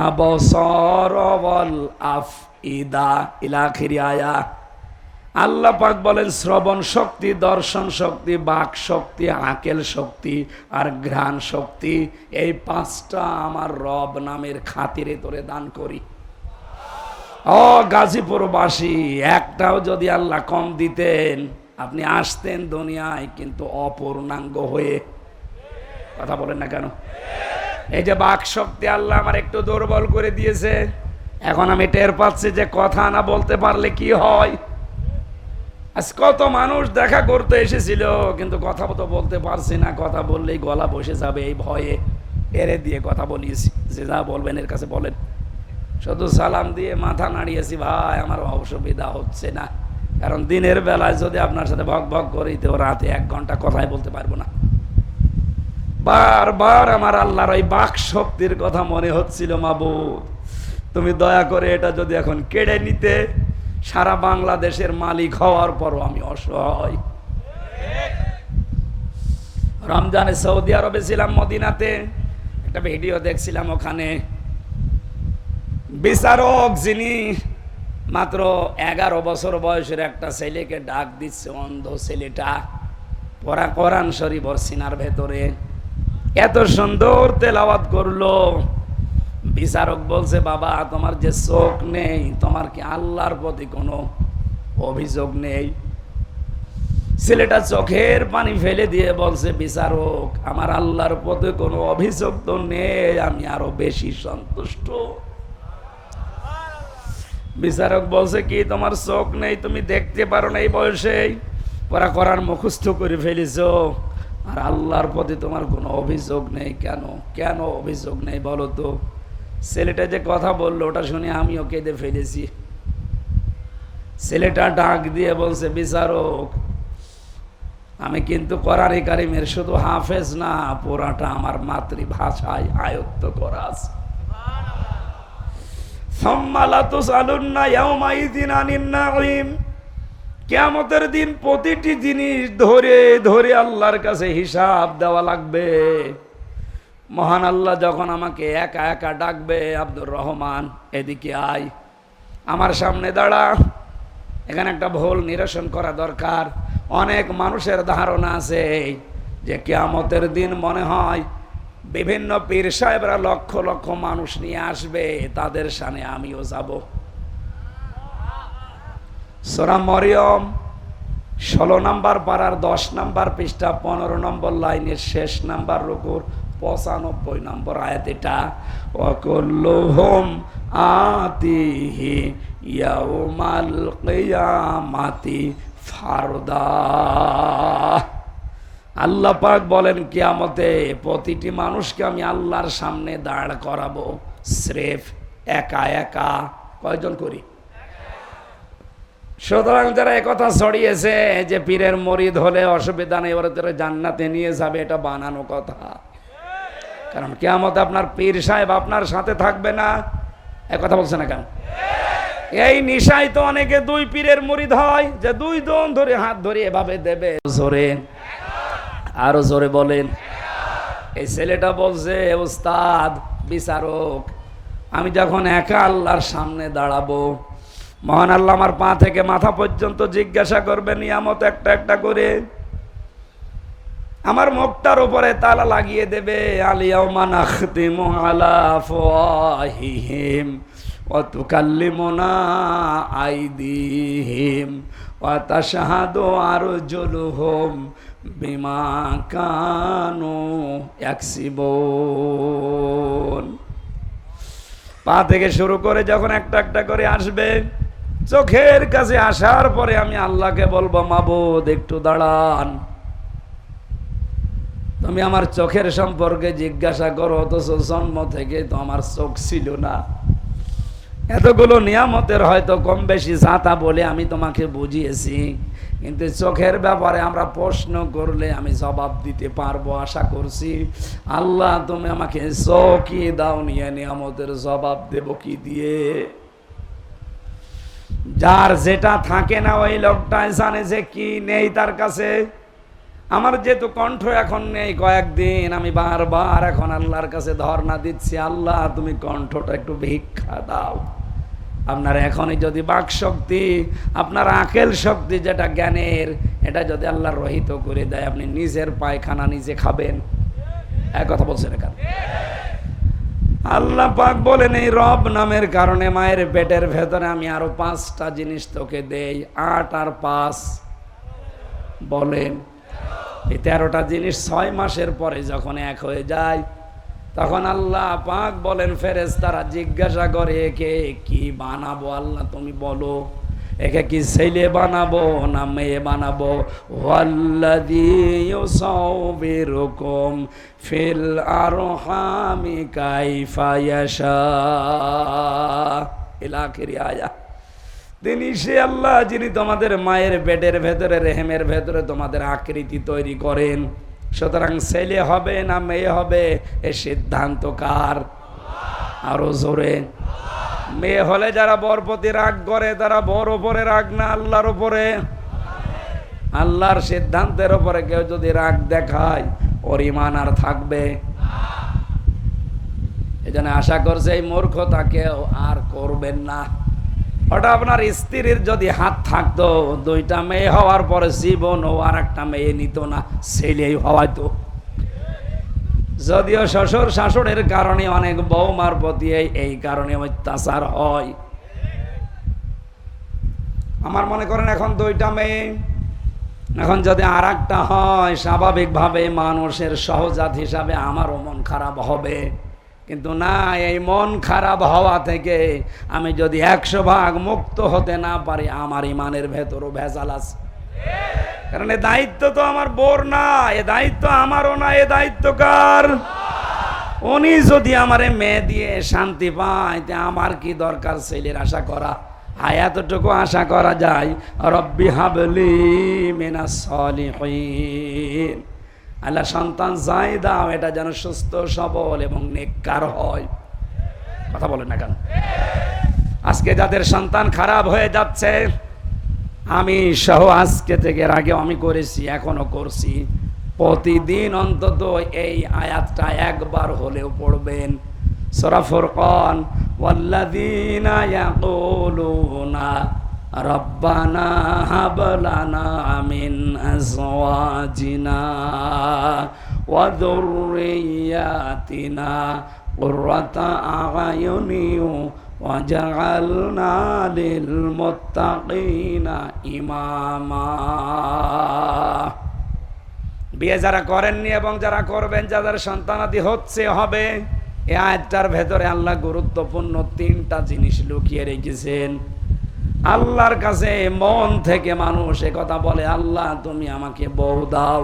আবসারা ওয়াল আফইদা ইলা আখির আয়া। আল্লাহ পাক বলেন, শ্রবণ শক্তি, দর্শন শক্তি, বাক শক্তি, আকেল শক্তি আর ঘ্রাণ শক্তি, এই 5টা আমার রব নামের খাতিরে তোরে দান করি। ও গাজীপুরবাসী, একটাও যদি আল্লাহ কম দিতেন, আপনি আসতেন দুনিয়ায় কিন্তু অপূর্ণাঙ্গ হয়ে। কথা বলেন না কেন? এই যে বাক শক্তি আল্লাহ আমার একটু দুর্বল করে দিয়েছে, এখন আমি টের পাচ্ছি যে কথা না বলতে পারলে কি হয়। আজ কত মানুষ দেখা করতে এসেছিল, কিন্তু কথা তো বলতে পারছি না, কথা বললেই গলা বসে যাবে এই ভয়ে এরে দিয়ে কথা বলিয়েছি, যে যা বলবেন এর কাছে বলেন। শুধু সালাম দিয়ে মাথা নাড়িয়েছি, ভাই আমার অসুবিধা হচ্ছে না, কারণ দিনের বেলায় যদি আপনার সাথে ভক ভক করি তো রাতে 1 ঘন্টা কথাই বলতে পারবো না। বারবার আমার আল্লাহর ওই বাক শক্তির কথা মনে হচ্ছিল, মাবুদ তুমি দয়া করে এটা যদি এখন কেড়ে নিতে, সারা বাংলাদেশের মালিক হওয়ার পরও আমি অসহায়। রমজানে সৌদি আরবে ছিলাম, মদিনাতে একটা ভিডিও দেখছিলাম, ওখানে বিচারক যিনি মাত্র 11 বছর বয়সের একটা ছেলেকে ডাক দিচ্ছে, অন্ধ ছেলেটা, পড়া কোরআন শরীফ ওর সিনার ভেতরে, এত সুন্দর তেলাওয়াত করলো। বিচারক বলছে, বাবা তোমার যে চোখ নেই, তোমার কি আল্লাহর প্রতি কোনো অভিযোগ নেই? ছেলেটা চোখের পানি ফেলে দিয়ে বলছে, বিচারক আমার আল্লাহর প্রতি কোনো অভিযোগ তো নেই, আমি আরো বেশি সন্তুষ্ট। বিচারক বলছে, কি তোমার চোখ নেই, তুমি দেখতে পারো না এই বয়সেই, পড়া করার মুখস্থ করে ফেলেছো, আর আল্লাহর প্রতি তোমার কোনো অভিযোগ নেই? কেন কেন অভিযোগ নেই বলো তো? ছেলেটা যে কথা বললো ওটা শুনে আমিও কেঁদে ফেলেছি। ছেলেটা ডাক দিয়ে বলছে, বিচারক আমি কিন্তু কোরআনে কারিমের শুধু হাফেজ না, পুরাটা আমার মাতৃভাষায় আয়ত্ত করা আছে। সুম্মা লাতুসআলুন্না ইয়াওমাইযিন আনিন নাঈম, কিয়ামতের দিন প্রতিটি জিনিস ধরে ধরে আল্লাহর কাছে হিসাব দেওয়া লাগবে। মহান আল্লাহ যখন আমাকে একা একা ডাকবে, আব্দুর রহমান এদিকে আয়, আমার সামনে দাঁড়া, এখানে একটা ভুল নিরসন করা দরকার। অনেক মানুষের ধারণা আছে যে কিয়ামতের দিন মনে হয় বিভিন্ন পীর সাহেবরা লক্ষ লক্ষ মানুষ নিয়ে আসবে, তাদের সামনে আমিও যাব। সূরা মরিয়ম 16 নম্বর পারার 10 নম্বর পৃষ্ঠা 15 নম্বর লাইনের শেষ নাম্বার রুকুর 95 নম্বর আয়াত এটা, ওয়াকুল্লুহুম আতিহি ইয়াউমাল কিয়ামাতি ফারদা। আল্লাহ পাক বলেন কিয়ামতে প্রতিটি মানুষকে আমি আল্লাহর সামনে দাঁড় করাবো, স্রেফ একা একা। কয়জন করি? সুতরাং যারা একথা ছড়িয়েছে যে পীরের মরিদ হলে অসুবিধা নেই, ওরা তোরা জান্নাতে নিয়ে যাবে, এটা বানানো কথা। কারণ কিয়ামতে আপনার পীর সাহেব আপনার সাথে থাকবে না। একথা বলছে না কেন? এই নিশায় তো অনেকে দুই পীরের মরিদ হয়, যে দুই জন ধরে হাত ধরে এভাবে দেবে। জোরে, আরো জোরে বলেন। এই ছেলেটা বলছে, উস্তাদ বিচারক, আমি যখন একা আল্লাহর সামনে দাঁড়াবো, মহান আল্লাহ আমার পা থেকে মাথা পর্যন্ত জিজ্ঞাসা করবে নিয়ামত একটা একটা করে, আমার মুখটার উপরে তালা লাগিয়ে দেবে। আলিয়াউমা নাখতিমু আলা আফওয়াহিহিম ওয়া তুকাল্লিমুনা আইদিহিম ওয়া তাশহাদু আরজুলুহুম বিমা কানু ইয়াকসিবুন। পা থেকে শুরু করে যখন একটা একটা করে আসবে, চোখের কাছে আসার পরে আমি আল্লাহকে বলবো, মাবুদ একটু দাঁড়ান, তুমি আমার চোখের সম্পর্কে জিজ্ঞাসা করো, অথচ জন্ম থেকে তো আমার চোখ ছিল না। এতগুলো নিয়ামতের হয়তো কম বেশি জাতা বলে আমি তোমাকে বুঝিয়েছি, কিন্তু চোখের ব্যাপারে আমরা প্রশ্ন করলে আমি জবাব দিতে পারবো আশা করছি। আল্লাহ তুমি আমাকে চোখই দাও, নিয়ে নিয়ামতের জবাব দেব কি দিয়ে? যার যেটা থাকে না ওই লোকটাই জানে যে কি নেই তার কাছে। আমার যেহেতু কণ্ঠ এখন নেই, কয়েকদিন আমি বারবার এখন আল্লাহর কাছে ধর্ণা দিচ্ছি, আল্লাহ তুমি কণ্ঠটা একটু ভিক্ষা দাও। আপনার এখনই যদি বাক শক্তি, আপনার আকেল শক্তি যেটা জ্ঞানের, এটা যদি আল্লাহ রহিত করে দেয়, আপনি নিজের পায়খানা নিজে খাবেন। এক কথা বলছেন এখানে। আল্লাহ পাক বলেন, এই রব নামের কারণে মায়ের পেটের ভেতরে আমি আরো 5টা জিনিস তোকে দেই। 8 আর 5 বলেন, এই 13টা জিনিস 6 মাসের পরে যখন এক হয়ে যায়, তখন আল্লাহ পাক বলেন, ফেরেশতারা জিজ্ঞাসা করে, একে কি বানাবো? আল্লাহ তুমি বলো, একে কি ছেলে বানাবো না মেয়ে বানাবো? ওয়াল্লাযী ইউসাউবিরুকুম ফিল আরহামি কাইফা ইয়াশা ইলা আখির আয়াত। তিনি সে আল্লাহ যিনি তোমাদের মায়ের পেটের ভেতরে, রেহেমের ভেতরে তোমাদের আকৃতি তৈরি করেন। সুতরাং ছেলে হবে না মেয়ে হবে, এ সিদ্ধান্ত কার? আরো জোরে। মেয়ে হলে যারা বর প্রতি রাগ করে, তারা বর উপরে রাগ না আল্লাহর উপরে। আল্লাহর সিদ্ধান্তের উপরে কেউ যদি রাগ দেখায়, ওর ঈমান আর থাকবে? এজন্য আশা করছে এই মূর্খতা কেউ আর করবেন না। ওটা আপনার স্ত্রীর যদি হাত থাকতো, 2টা মেয়ে হওয়ার পরে জীবন ও আর একটা মেয়ে নিত না, ছেলেই হওয়াইতো। যদিও শ্বশুর শাশুড়ের কারণে অনেক বৌমার প্রতি এই কারণে অত্যাচার হয়। আমার মনে করেন এখন 2টা মেয়ে, এখন যদি আর একটা হয়, স্বাভাবিকভাবে মানুষের সহজাত হিসাবে আমারও মন খারাপ হবে। কিন্তু না, এই মন খারাপ হওয়া থেকে আমি যদি 100 ভাগ মুক্ত হতে না পারি, আমার ইমানের ভেতরও ভেজাল আছে। কারণ এ দায়িত্ব তো আমার বোর না, এ দায়িত্ব আমারও না, এ দায়িত্ব কার? উনি যদি আমারে মেয়ে দিয়ে শান্তি পায়, তে আমার কি দরকার ছেলের আশা করা? এতটুকু আশা করা যায়, রব্বি হাবলি মিনাস সলিহিন, আল্লাহ সন্তান যাই দাও এটা যেন সুস্থ সবল এবং নেককার হয়। কথা বলেন না কেন? আজকে যাদের সন্তান খারাপ হয়ে যাচ্ছে, আমি সহ আজকে থেকে, এর আগে আমি করেছি, এখনো করছি, প্রতিদিন অন্তত এই আয়াতটা একবার হলেও পড়বেন। সূরা ফুরকান, ওয়াল্লাযীনা ইয়াকুলুনা রব্বানা হাব লানা মিন আজওয়াজিনা ওয়া যুররিয়াতিনা কুররাতা আ'য়ুনিন ওয়াজআলনা লিল মুত্তাকিনা ইমামা। বিয়ে যারা করেননি এবং যারা করবেন, যাদের সন্তানাদি হচ্ছে হবে, এই আয়াতটার ভেতরে আল্লাহ গুরুত্বপূর্ণ 3টা জিনিস লুকিয়ে রেখেছেন। আল্লাহর কাছে মন থেকে মানুষ কথা বলে, আল্লাহ তুমি আমাকে বউ দাও।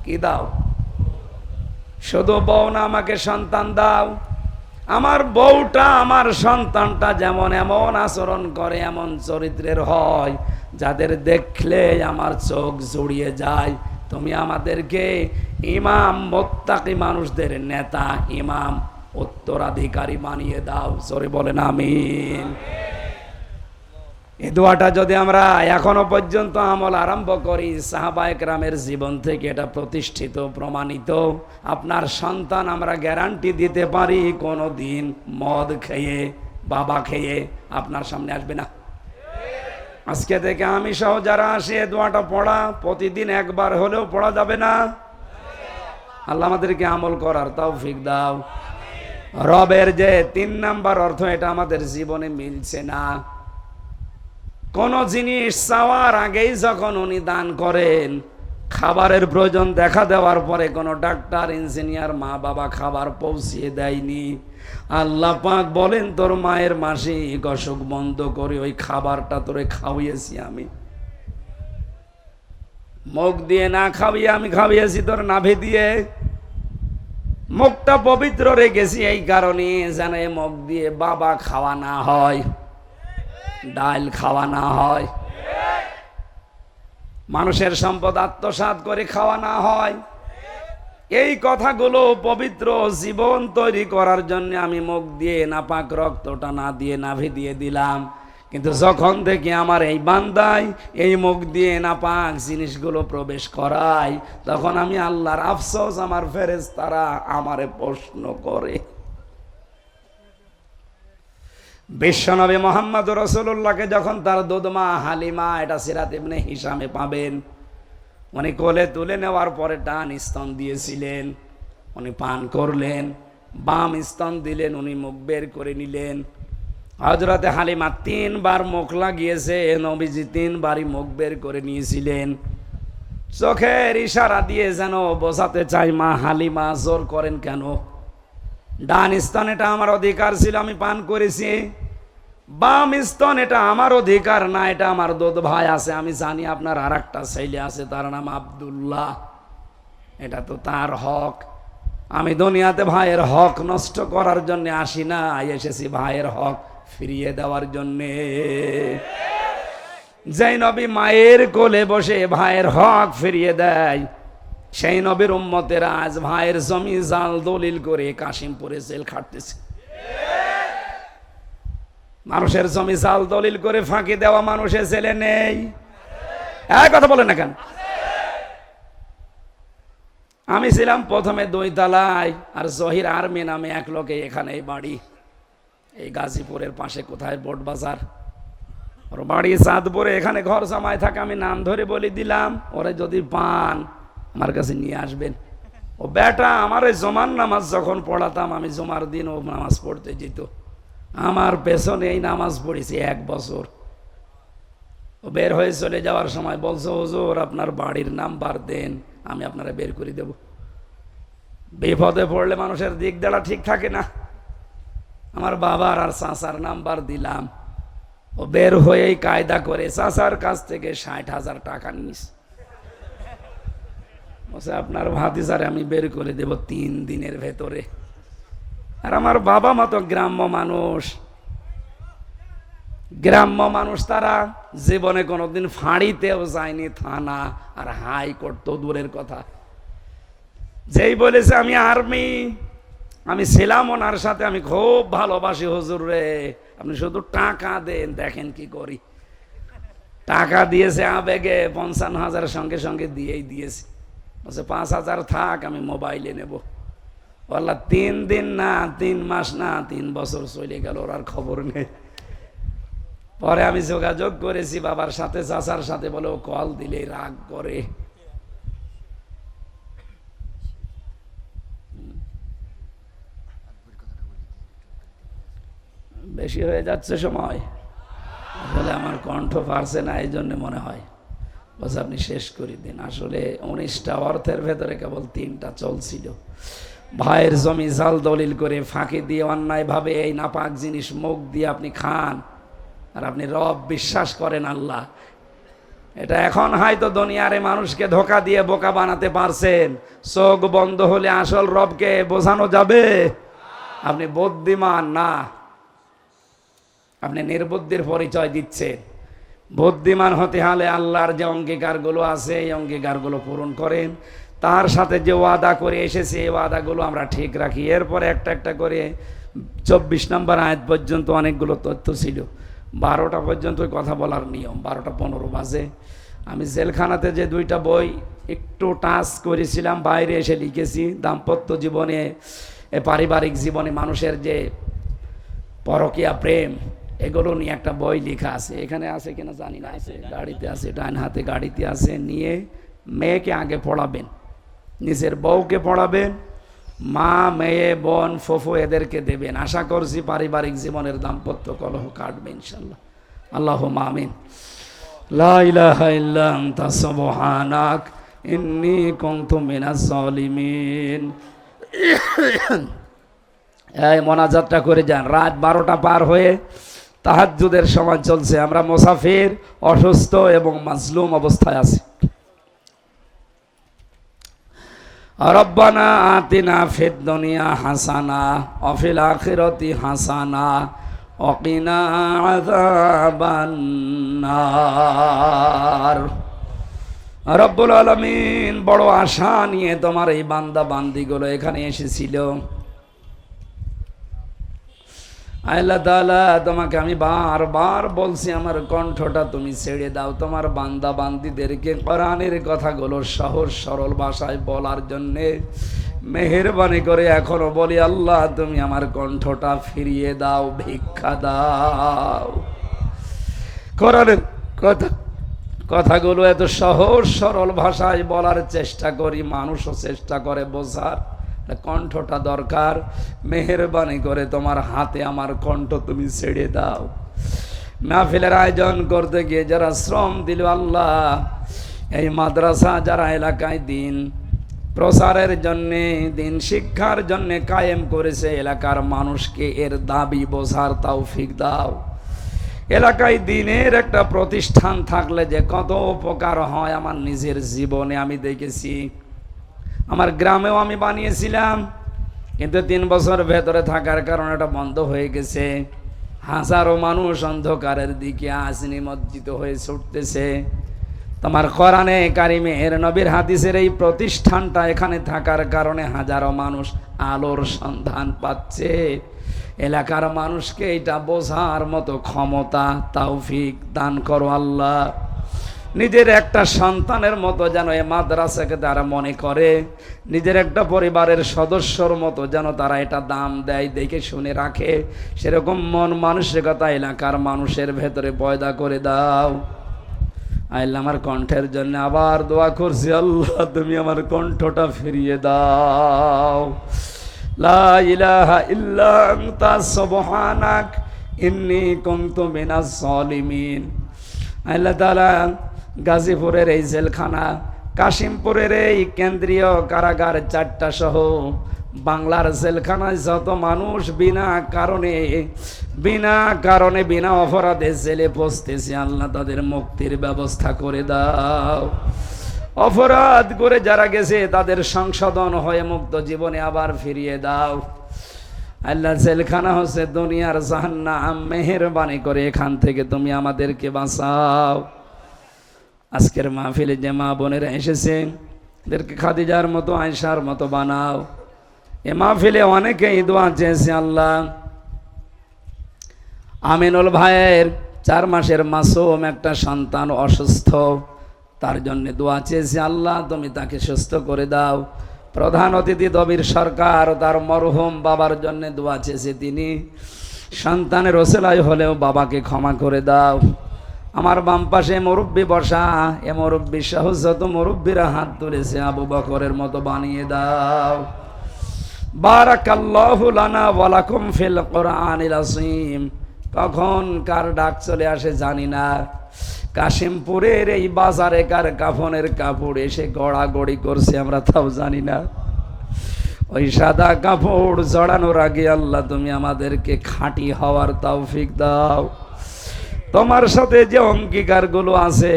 কি দাও? শুধু বউ না, আমাকে সন্তান দাও। আমার বউটা, আমার সন্তানটা যেমন এমন আচরণ করে, এমন চরিত্রের হয়, যাদের দেখলে আমার চোখ জুড়িয়ে যায়, তুমি আমাদেরকে ইমাম মুত্তাকি মানুষদের নেতা, ইমাম উত্তরাধিকারী বানিয়ে দাও। জোরে বলেন আমিন। এই দোয়াটা যদি আমরা এখনো পর্যন্ত আমল আরম্ভ করি, সাহাবায়ে কেরামের জীবন থেকে এটা প্রতিষ্ঠিত, প্রমাণিত। আপনার সন্তান আমরা গ্যারান্টি দিতে পারি কোনোদিন মদ খেয়ে, বাবা খেয়ে আপনার সামনে আসবে না। আজকে থেকে আমি সহ যারা আসে, দোয়াটা পড়া প্রতিদিন একবার হলেও পড়া যাবে না? আল্লাহ আমাদেরকে আমল করার তৌফিক দাও। রবের যে 3 নাম্বার অর্থ, এটা আমাদের জীবনে মিলছে না। কোন জিনিস চাওয়ার আগেই যখন উনি দান করেন, খাবারের প্রয়োজন দেখা দেওয়ার পরে কোনো ডাক্তার, ইঞ্জিনিয়ার, মা বাবা খাবার পৌঁছিয়ে দেয়নি। আল্লাহ পাক বলেন, তোর মায়ের মাসিক অসুখ বন্ধ করে ওই খাবারটা তোরে খাওয়িয়েছি আমি। মুখ দিয়ে না খাওয়িয়ে আমি খাওয়িয়েছি তোর নাভি দিয়ে। মুখটা পবিত্র রেখেছি এই কারণে যেন মুখ দিয়ে বাবা খাওয়া না হয়, ডাল খাওয়া না হয়, মানুষের সম্পদ আত্মসাৎ করে খাওয়া না হয়। এই কথাগুলো পবিত্র জীবন তৈরি করার জন্য আমি মুখ দিয়ে নাপাক রক্তটা না দিয়ে নাভি দিয়ে দিলাম। কিন্তু যখন থেকে আমার এই বান্দায় এই মুখ দিয়ে নাপাক জিনিসগুলো প্রবেশ করায়, তখন আমি আল্লাহর আফসোস, আমার ফেরেশতারা আমারে প্রশ্ন করে। বিশ্বনবী মুহাম্মদ রাসূলুল্লাহকে যখন তার দুধমা হালিমা, এটা সিরাত ইবনে হিশামে পাবেন, উনি কোলে তুলে নেওয়ার পরে ডান স্তন দিয়েছিলেন, উনি পান করলেন, বাম স্তন দিলেন, উনি মুখ বের করে নিলেন। হযরতে হালিমা 3 বার মুখ লাগিয়েছে, নবীজি 3 বারই মুখ বের করে নিয়েছিলেন। চোখের ইশারা দিয়ে যেন বোঝাতে চাই, মা হালিমা জোর করেন কেন? ডান স্তন এটা আমার অধিকার ছিল, আমি পান করেছি। বাম স্তন এটা আমার অধিকার না, এটা আমার দুধ ভাই আছে। আমি জানি আপনার আর একটা ছেলে আছে, তার নাম আব্দুল্লাহ, এটা তো তার হক। আমি দুনিয়াতে ভাইয়ের হক নষ্ট করার জন্য আসি না, এসেছি ভাইয়ের হক ফিরিয়ে দেওয়ার জন্যে। যেই নবী মায়ের কোলে বসে ভাইয়ের হক ফিরিয়ে দেয়, সেই নবীর উম্মতেরা আজ ভাইয়ের জমি জাল দলিল করে কাশিমপুরে জেল খাটতেছে। মানুষের জমি জাল দলিল করে ফাঁকি দেওয়া মানুষের জেলে নেই? এক কথা বলে না কেন? আমি ছিলাম প্রথমে 2 তলায়, আর জহির আর্মি নামে এক লোকে এখানে বাড়ি, এই গাজীপুরের পাশে কোথায় বোট বাজার, ওর বাড়ি চাঁদপুরে। এখানে ঘর জামায় থাকে, আমি নাম ধরে বলে দিলাম, ওরে যদি পান আমার কাছে নিয়ে আসবেন। ও বেটা আমার ওই জমার নামাজ যখন পড়াতাম, আমি জমার দিন ও নামাজ পড়তে যেত, আমার পেছনে এই নামাজ পড়েছি 1 বছর। ও বের হয়ে চলে যাওয়ার সময় বলছো, হুজুর আপনার বাড়ির নাম্বার দেন, আমি আপনারা বের করে দেব। বিপদে পড়লে মানুষের দিক দেওয়া ঠিক থাকে না। আমার বাবার আর চাচার নাম্বার দিলাম, ও বের হয়েই কায়দা করে চাচার কাছ থেকে 60,000 টাকা নিস। বলছে আপনার ভাতিজারে আমি বের করে দেব 3 দিনের ভেতরে। আর আমার বাবা মতো গ্রাম্য মানুষ, গ্রাম্য মানুষ, তারা জীবনে কোনোদিন ফাঁড়িতেও যায়নি, থানা আর হাইকোর্ট তো দূরের কথা। যেই বলেছে আমি আর্মি, আমি ছিলাম ওনার সাথে, আমি খুব ভালোবাসি হুজুর রে, আপনি শুধু টাকা দেন, দেখেন কি করি। টাকা দিয়েছে আবেগে ৫৫,০০০ সঙ্গে সঙ্গে দিয়েই দিয়েছি। বলছে ৫,০০০ থাক, আমি মোবাইলে নেব। বললা ৩ দিন না, ৩ মাস না, ৩ বছর চলে গেল, ওর আর খবর নেই। পরে আমি যোগাযোগ করেছি বাবার সাথে, চাচার সাথে, বলে ও কল দিলে রাগ করে। বেশি হয়ে যাচ্ছে সময়, আসলে আমার কণ্ঠ পারছে না, এই জন্য মনে হয়। বলছে আপনি শেষ করে দিন। আসলে ১৯টা অর্থের ভেতরে কেবল ৩টা চলছিল। ভাইয়ের জমি জাল দলিল করে ফাঁকি দিয়ে অন্যায়ভাবে এই নাপাক জিনিস মুখ দিয়ে আপনি খান, আর আপনি রব বিশ্বাস করেন আল্লাহ। এটা এখন হয়তো দুনিয়ারে মানুষকে ধোঁকা দিয়ে বোকা বানাতে পারছেন, চোখ বন্ধ হলে আসল রবকে বোঝানো যাবে? আপনি বুদ্ধিমান না, আপনি নির্বুদ্ধির পরিচয় দিচ্ছেন। বুদ্ধিমান হতে হলে আল্লাহর যে অঙ্গীকারগুলো আছে এই অঙ্গীকারগুলো পূরণ করেন, তার সাথে যে ওয়াদা করে এসেছে এই ওয়াদাগুলো আমরা ঠিক রাখি। এরপরে একটা একটা করে ২৪ নম্বর আয়াত পর্যন্ত অনেকগুলো তথ্য ছিল। ১২টা পর্যন্ত কথা বলার নিয়ম, ১২টা ১৫ বাজে। আমি জেলখানাতে যে 2টা বই একটু টাচ করেছিলাম, বাইরে এসে লিখেছি। দাম্পত্য জীবনে, পারিবারিক জীবনে মানুষের যে পরকীয়া প্রেম, এগুলো নিয়ে একটা বই লেখা আছে। এখানে আছে কিনা জানি না, আছে গাড়িতে আছে, ডান হাতে গাড়িতে আছে। নিয়ে মেয়েকে আগে পড়াবেন, নিজের বউকে পড়াবেন, মা, মেয়ে, বোন, ফুফু এদেরকে দেবেন। আশা করছি পারিবারিক জীবনের দাম্পত্য কলহ কাটবে ইনশাল্লাহ। আল্লাহুম্মা আমিন। লা ইলাহা ইল্লা আনতা সুবহানাক ইন্নী কুনতু মিনাজ জালিমিন। এই মোনাজাতটা করে যান। রাত ১২টা পার হয়ে তাহাজ্জুদের সময় চলছে। আমরা মুসাফির, অসুস্থ এবং মাজলুম অবস্থায় আছি। রব্বানা আতিনা ফিদ দুনিয়া হাসানা ওয়া ফিল আখিরাতি হাসানা ওয়া কিনা আযাবান নার। রব্বুল আলামিন বড় আশা নিয়ে তোমার এই বান্দা বান্দিগুলো এখানে এসেছিল। আল্লাহ তাআলা, তোমাকে আমি বারবার বলছি আমার কণ্ঠটা তুমি ছেড়ে দাও, তোমার বান্দা বান্দিদেরকে কোরআনের কথাগুলো সহজ সরল ভাষায় বলার জন্যে মেহেরবানি করে এখনো বলি, আল্লাহ তুমি আমার কণ্ঠটা ফিরিয়ে দাও, ভিক্ষা দাও। কোরআনের কথাগুলো এত সহজ সরল ভাষায় বলার চেষ্টা করি, মানুষও চেষ্টা করে বোঝার, কণ্ঠটা দরকার। মেহেরবানি করে তোমার হাতে আমার কণ্ঠ তুমি ছেড়ে দাও। মাহফিলের আয়োজন করতে গিয়ে যারা শ্রম দিল আল্লাহ, এই মাদ্রাসা যারা এলাকায় দিন প্রচারের জন্যে, দিন শিক্ষার জন্যে কায়েম করেছে, এলাকার মানুষকে এর দাবি বোঝার তৌফিক দাও। এলাকায় দিনের একটা প্রতিষ্ঠান থাকলে যে কত উপকার হয় আমার নিজের জীবনে আমি দেখেছি। আমার গ্রামেও আমি বানিয়েছিলাম, কিন্তু 3 বছর ভেতরে থাকার কারণে এটা বন্ধ হয়ে গেছে। হাজারো মানুষ অন্ধকারের দিকে আজ নিমজ্জিত হয়ে ছুটতেছে। তোমার কোরআনে কারিমের নবীর হাদিসের এই প্রতিষ্ঠানটা এখানে থাকার কারণে হাজারো মানুষ আলোর সন্ধান পাচ্ছে। এলাকার মানুষকে এটা বোঝার মতো ক্ষমতা তৌফিক দান করো আল্লাহ। নিজের একটা সন্তানের মতো যেন এই মাদ্রাসাকে তারা মনে করে, নিজের একটা পরিবারের সদস্যর মতো যেন তারা এটা দাম দেয়, দেখে শুনে রাখে, সেরকম মন মানসিকতা এলাকার মানুষের ভেতরে পয়দা করে দাও। আল্লাহ আমার কণ্ঠের জন্য আবার দোয়া করছি, আল্লাহ তুমি আমার কণ্ঠটা ফিরিয়ে দাও। লা ইলাহা ইল্লা আনতা সুবহানাক ইন্নী কুনতু মিনাজ জালিমিন। আল্লাহ তাআলা গাজীপুরের এই জেলখানা, কাশিমপুরের এই কেন্দ্রীয় কারাগার 4টা সহ বাংলার জেলখানায় যত মানুষ বিনা কারণে বিনা অপরাধে জেলে বসতেছে, আল্লাহ তাদের মুক্তির ব্যবস্থা করে দাও। অপরাধ করে যারা গেছে তাদের সংশোধন হয়ে মুক্ত জীবনে আবার ফিরিয়ে দাও। আল্লাহ জেলখানা হচ্ছে দুনিয়ার জাহান্নাম, মেহেরবানি করে এখান থেকে তুমি আমাদেরকে বাঁচাও। আজকের মাহফিলে যে মা বোনেরা এসেছে এদেরকে খাদিজার মতো আয়েশার মতো বানাও। এ মাহফিলে অনেকেই দোয়া চেয়েছে আল্লাহ। আমিনুল ভাইয়ের 4 মাসের মাসুম একটা সন্তান অসুস্থ, তার জন্য দোয়া চেয়েছে আল্লাহ তুমি তাকে সুস্থ করে দাও। প্রধান অতিথি দবির সরকার তার মরহুম বাবার জন্য দোয়া চেয়েছে, তিনি সন্তানের ওসিলায় হলেও বাবাকে ক্ষমা করে দাও। আমার বাম পাশে মুরব্বী বসা, এ মুরব্বী সহ যত মুরব্বীরা হাত তুলেছে আবু বকরের মতো বানিয়ে দাও। বারাকাল্লাহু লানা ওয়া লাকুম ফিল কোরআনিল আযীম। কখন কার ডাক চলে আসে জানি না। কাশিমপুরের এই বাজারে কার কাফনের কাপড় এসে গড়াগড়ি করছে আমরা তাও জানি না। ওই সাদা কাপড় জড়ানোর আগে আল্লাহ তুমি আমাদেরকে খাঁটি হওয়ার তৌফিক দাও। তোমার সাথে যে অঙ্গীকারগুলো আছে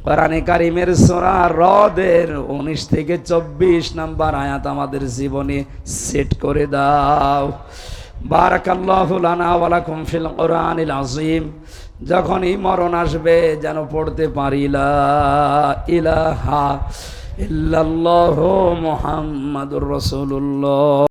কোরআনে কারিমের সূরা রদের 19 থেকে 24 নাম্বার আয়াত আমাদের জীবনে সেট করে দাও। বারাকাল্লাহু লানা ওয়া লাকুম ফিল কোরআনিল আযীম। যখনই মরণ আসবে যেন পড়তে পারি লা ইলাহা ইল্লাল্লাহু মুহাম্মাদুর রাসূলুল্লাহ।